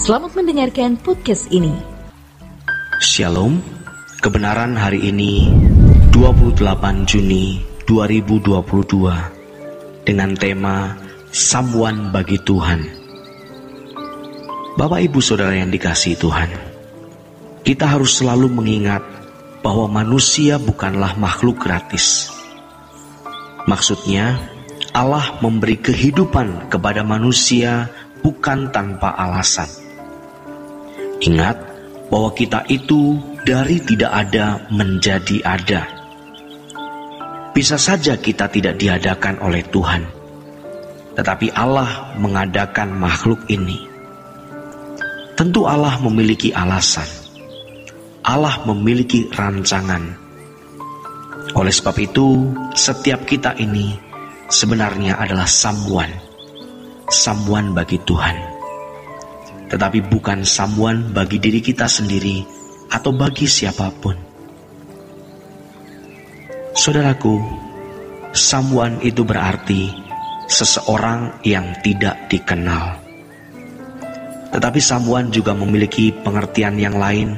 Selamat mendengarkan podcast ini. Shalom, kebenaran hari ini 28 Juni 2022 dengan tema Samuan bagi Tuhan. Bapak Ibu Saudara yang dikasihi Tuhan, kita harus selalu mengingat bahwa manusia bukanlah makhluk gratis. Maksudnya, Allah memberi kehidupan kepada manusia bukan tanpa alasan. Ingat bahwa kita itu dari tidak ada menjadi ada. Bisa saja kita tidak diadakan oleh Tuhan, tetapi Allah mengadakan makhluk ini. Tentu Allah memiliki alasan. Allah memiliki rancangan. Oleh sebab itu, setiap kita ini sebenarnya adalah samuan bagi Tuhan. Tetapi bukan samuan bagi diri kita sendiri atau bagi siapapun. Saudaraku, samuan itu berarti seseorang yang tidak dikenal. Tetapi samuan juga memiliki pengertian yang lain,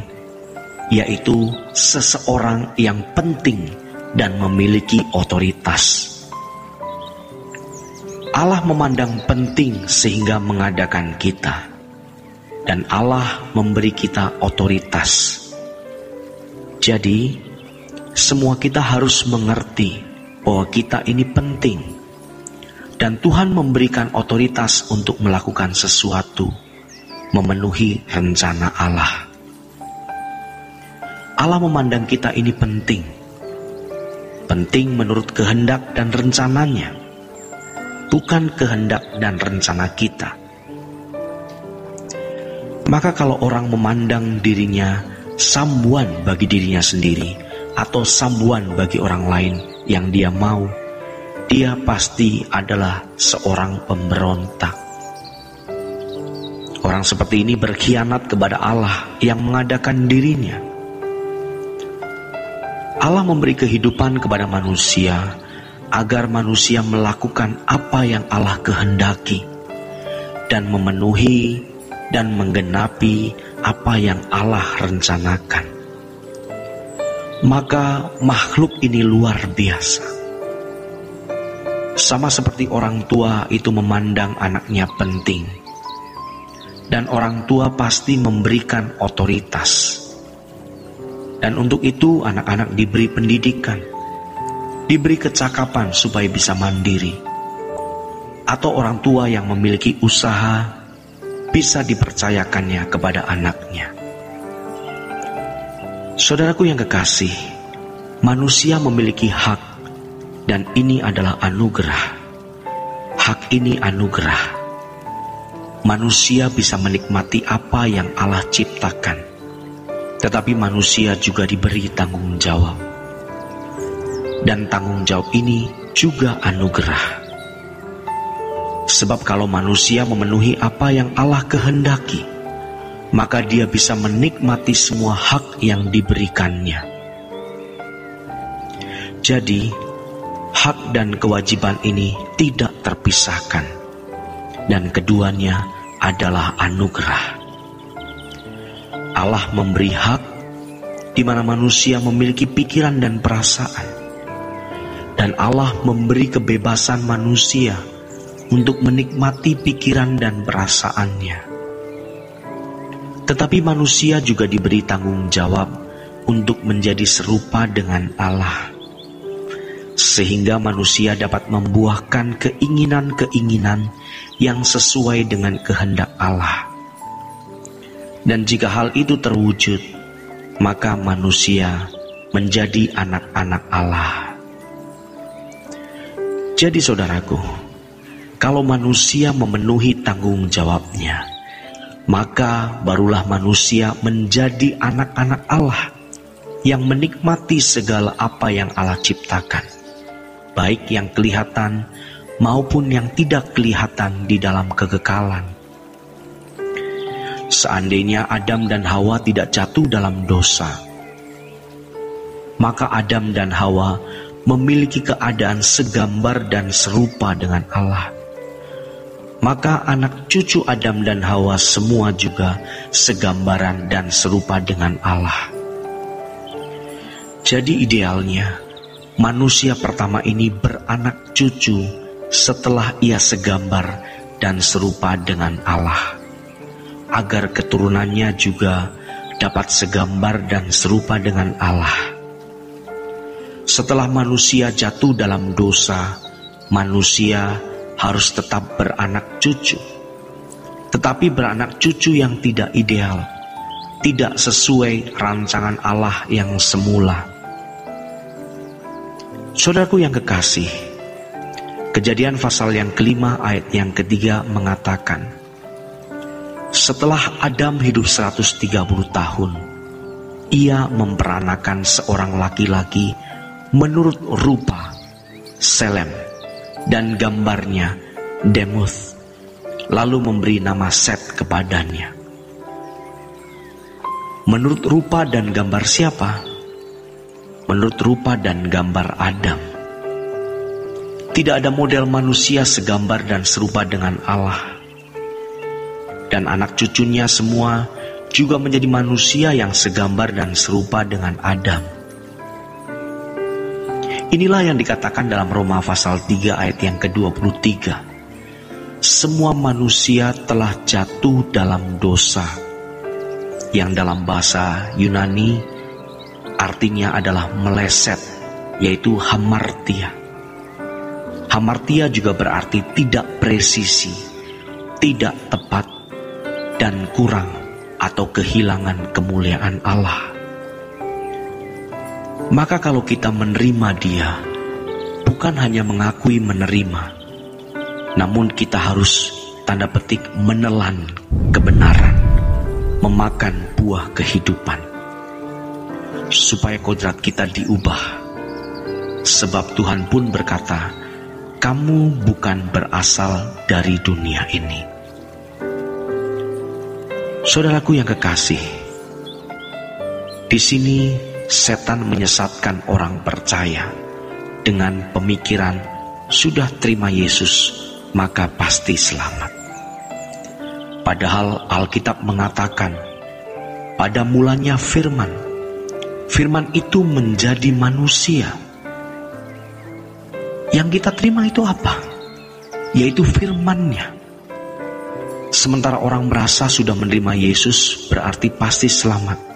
yaitu seseorang yang penting dan memiliki otoritas. Allah memandang penting sehingga mengadakan kita. Dan Allah memberi kita otoritas. Jadi, semua kita harus mengerti bahwa kita ini penting. Dan Tuhan memberikan otoritas untuk melakukan sesuatu, memenuhi rencana Allah. Allah memandang kita ini penting. Penting menurut kehendak dan rencananya, bukan kehendak dan rencana kita. Maka kalau orang memandang dirinya samuan bagi dirinya sendiri atau samuan bagi orang lain yang dia mau, dia pasti adalah seorang pemberontak. Orang seperti ini berkhianat kepada Allah yang mengadakan dirinya. Allah memberi kehidupan kepada manusia agar manusia melakukan apa yang Allah kehendaki dan memenuhi dan menggenapi apa yang Allah rencanakan. Maka makhluk ini luar biasa. Sama seperti orang tua itu memandang anaknya penting. Dan orang tua pasti memberikan otoritas. Dan untuk itu anak-anak diberi pendidikan, diberi kecakapan supaya bisa mandiri. Atau orang tua yang memiliki usaha bisa dipercayakannya kepada anaknya. Saudaraku yang kekasih, manusia memiliki hak, dan ini adalah anugerah. Hak ini anugerah. Manusia bisa menikmati apa yang Allah ciptakan, tetapi manusia juga diberi tanggung jawab. Dan tanggung jawab ini juga anugerah. Sebab kalau manusia memenuhi apa yang Allah kehendaki, maka dia bisa menikmati semua hak yang diberikannya. Jadi, hak dan kewajiban ini tidak terpisahkan, dan keduanya adalah anugerah. Allah memberi hak di mana manusia memiliki pikiran dan perasaan, dan Allah memberi kebebasan manusia untuk menikmati pikiran dan perasaannya. Tetapi manusia juga diberi tanggung jawab untuk menjadi serupa dengan Allah, sehingga manusia dapat membuahkan keinginan-keinginan yang sesuai dengan kehendak Allah. Dan jika hal itu terwujud, maka manusia menjadi anak-anak Allah. Jadi saudaraku, kalau manusia memenuhi tanggung jawabnya, maka barulah manusia menjadi anak-anak Allah yang menikmati segala apa yang Allah ciptakan, baik yang kelihatan maupun yang tidak kelihatan di dalam kekekalan. Seandainya Adam dan Hawa tidak jatuh dalam dosa, maka Adam dan Hawa memiliki keadaan segambar dan serupa dengan Allah. maka anak cucu Adam dan Hawa semua juga segambaran dan serupa dengan Allah. Jadi idealnya, manusia pertama ini beranak cucu setelah ia segambar dan serupa dengan Allah, agar keturunannya juga dapat segambar dan serupa dengan Allah. Setelah manusia jatuh dalam dosa, manusia harus tetap beranak cucu, tetapi beranak cucu yang tidak ideal, tidak sesuai rancangan Allah yang semula. Saudaraku yang kekasih, Kejadian pasal yang kelima ayat yang ketiga mengatakan, setelah Adam hidup 130 tahun, ia memperanakan seorang laki-laki menurut rupa Selem dan gambarnya Demuth, lalu memberi nama Set kepadanya. Menurut rupa dan gambar siapa? Menurut rupa dan gambar Adam. Tidak ada model manusia segambar dan serupa dengan Allah. Dan anak cucunya semua juga menjadi manusia yang segambar dan serupa dengan Adam. Inilah yang dikatakan dalam Roma pasal 3 ayat yang ke-23. Semua manusia telah jatuh dalam dosa, yang dalam bahasa Yunani artinya adalah meleset, yaitu hamartia. Hamartia juga berarti tidak presisi, tidak tepat, dan kurang atau kehilangan kemuliaan Allah. Maka kalau kita menerima Dia, bukan hanya mengakui menerima, namun kita harus tanda petik menelan kebenaran, memakan buah kehidupan, supaya kodrat kita diubah. Sebab Tuhan pun berkata, kamu bukan berasal dari dunia ini. Saudaraku yang kekasih, di sini setan menyesatkan orang percaya dengan pemikiran sudah terima Yesus maka pasti selamat. Padahal Alkitab mengatakan pada mulanya firman itu menjadi manusia. Yang kita terima itu apa? Yaitu firman-Nya. Sementara orang merasa sudah menerima Yesus berarti pasti selamat.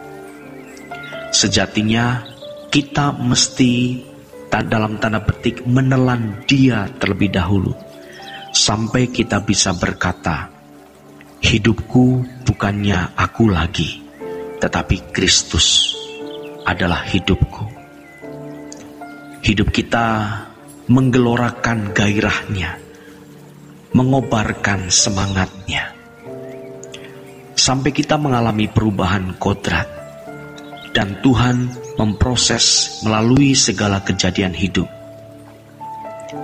Sejatinya kita mesti dalam tanda petik menelan Dia terlebih dahulu, sampai kita bisa berkata, hidupku bukannya aku lagi, tetapi Kristus adalah hidupku. Hidup kita menggelorakan gairahnya, mengobarkan semangatnya, sampai kita mengalami perubahan kodrat, dan Tuhan memproses melalui segala kejadian hidup.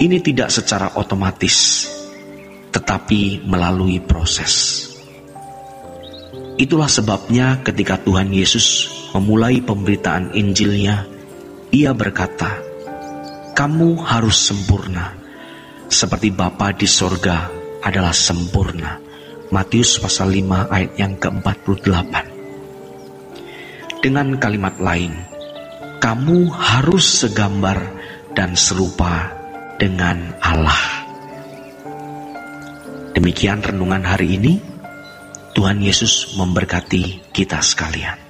Ini tidak secara otomatis, tetapi melalui proses. Itulah sebabnya ketika Tuhan Yesus memulai pemberitaan Injil-Nya, Ia berkata, kamu harus sempurna, seperti Bapa di sorga adalah sempurna. Matius pasal 5 ayat yang ke-48. Dengan kalimat lain, kamu harus segambar dan serupa dengan Allah. Demikian renungan hari ini. Tuhan Yesus memberkati kita sekalian.